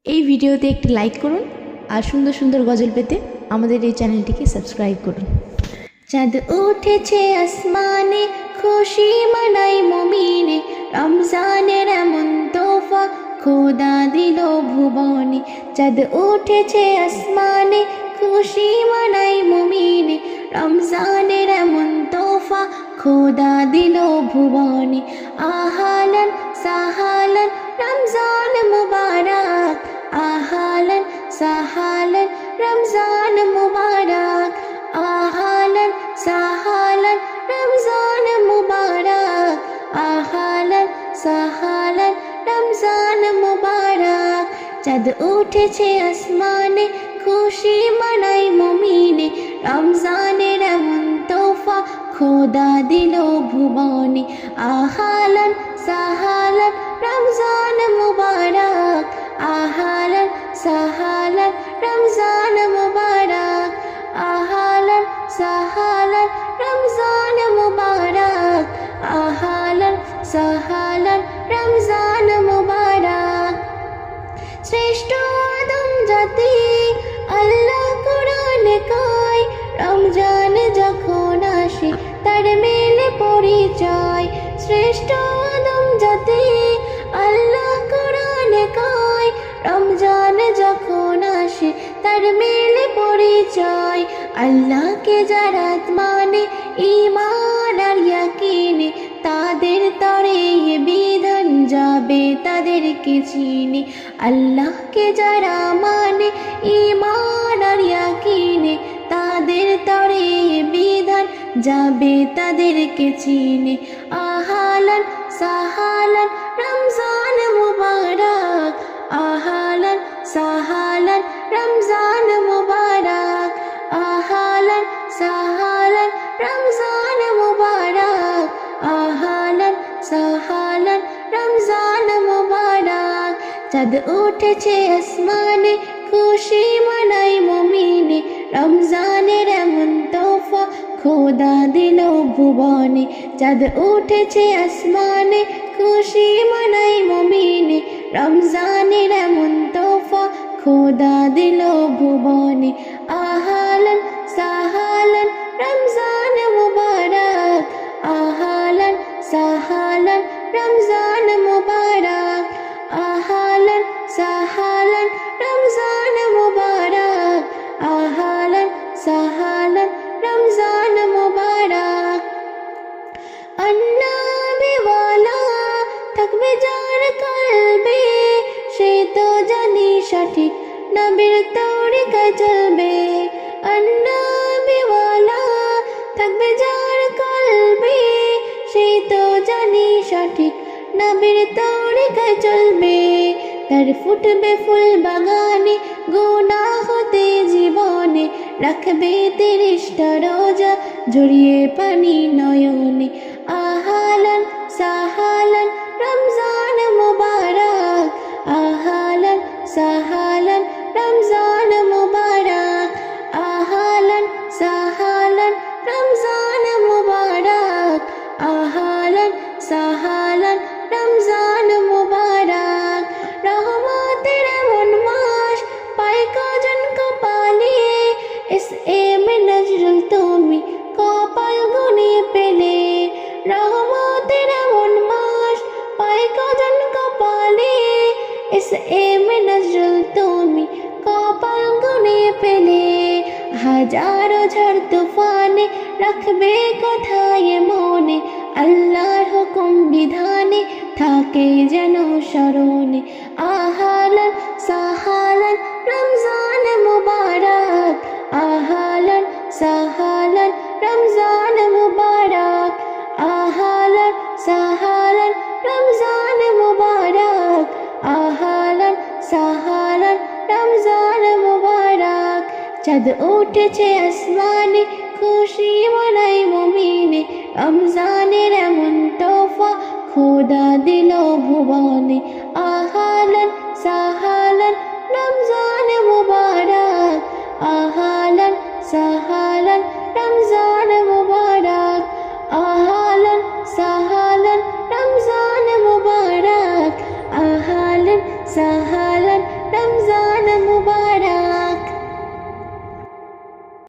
এই ভিডিওতে একটি লাইক করুন আর সুন্দর সুন্দর গজল পেতে আমাদের এই চ্যানেলটিকে সাবস্ক্রাইব করুন। চাঁদ উঠেছে আসমানে, খুশি মানাই মুমিনে, রমজানের এমন তোফা খোদা দিল ভুবনে। চাঁদ উঠেছে আসমানে, খুশি মানাই মুমিনে, রমজানের এমন তোফা খোদা দিল ভুবনে। আহালান সাহালান রমজান মুবারক, আহালান সাহালান রমজান মুবারক, আহালান সাহালান রমজান মুবারক, আহালান সাহালান রমজান মুবারক। চাঁদ উঠেছে আসমানে, খুশি মানাই মুমিনে, রমজানের এমন তোফা খোদা দিল ভুবনে। আহালান সাহালান রমজান মুবারক, আহালান সাহালান রমজান মুবারক, আহালান সাহালান রমজান মুবারক, আহালান সাহালান রমজান মুবারক। শ্রেষ্ঠ আদম জাতি আল্লাহ কোরআনে কয়, রমজান যখন আসে তার মেলে পরিচয়। শ্রেষ্ঠ আদম জাতি আল্লাহ কোরআনে কয়, রমজান যখন আসে তার মেলে পরিচয়। আল্লাহকে যারা মানে ঈমান আর ইয়াকিনে, তাদের তরে বিধান যাবে তাদেরকে চিনে। আল্লাহকে যারা মানে ঈমান আর ইয়াকিনে, তাদের তরে বিধান যাবে তাদেরকে চিনে। আহালান সাহালান রমজান মুবারক, আহালান সাহালান রমজান মুবারক, আহালান সাহালান রমজান মুবারক, আহালান সাহালান রমজান মুবারক। চাঁদ উঠেছে আসমানে, খুশি মানাই মুমিনে, রমজানের এমন তোফা খোদা দিল ভুবনে। চাঁদ উঠেছে আসমানে, খুশি মানাই মুমিনে, রমজানের এমন তোফা খোদা দিল ভুবনে। আহালান সাহালান রমজান মুবারক, আহালান সাহালান রমজান মুবারক, আহালান সাহালান রমজান মুবারক, আহালান সাহালান রমজান মুবারক। আন্নাবিওয়ালা থাকবে যার কলবে, সে তো জানি সঠিক নবীর তরিকায় চলবে। আন্নাবিওয়ালা থাকবে যার কলবে, সে তো জানি সঠিক নবীর তরিকায় চলবে। তার ফুটবে ফুল বাগানে, গুনাহ হতে জীবনে, রাখবে 30টা রোজা জড়িয়ে পানি নয়নে। আহালান সাহালান রমজান মুবারক, আহালান সাহালান রমজান মুবারক, আহালান সাহালান রমজান মুবারক, আহালান সাহালান রমজান মুবারক। রহমতের এমন মাস পায় কজন কপালে, এস এম নজরুল তুমি কপাল গুনে পেলে। রহমতের এমন মাস পায় কজন কপালে, এস এম নজরুল তুমি কপাল গুনে পেলে। হাজারো ঝড় তুফানে রাখবে কোথায় মনে, আল্লাহর হুকুম বিধানে থাকে যেন স্মরণে। আহালান সাহালান রমজান মুবারক, আহালান সাহালান রমজান মুবারক, আহালান সাহালান রমজান মুবারক, আহালান সাহালান রমজান মুবারক। চাঁদ উঠেছে আসমানে, খুশি মানাই মুমিনে, রমজানের এমন তোফা খোদা দিল ভুবনে। আহালান সাহালান রমজান মুবারক, আহালান সাহালান রমজান মুবারক, আহালান সাহালান রমজান মুবারক, আহালান সাহালান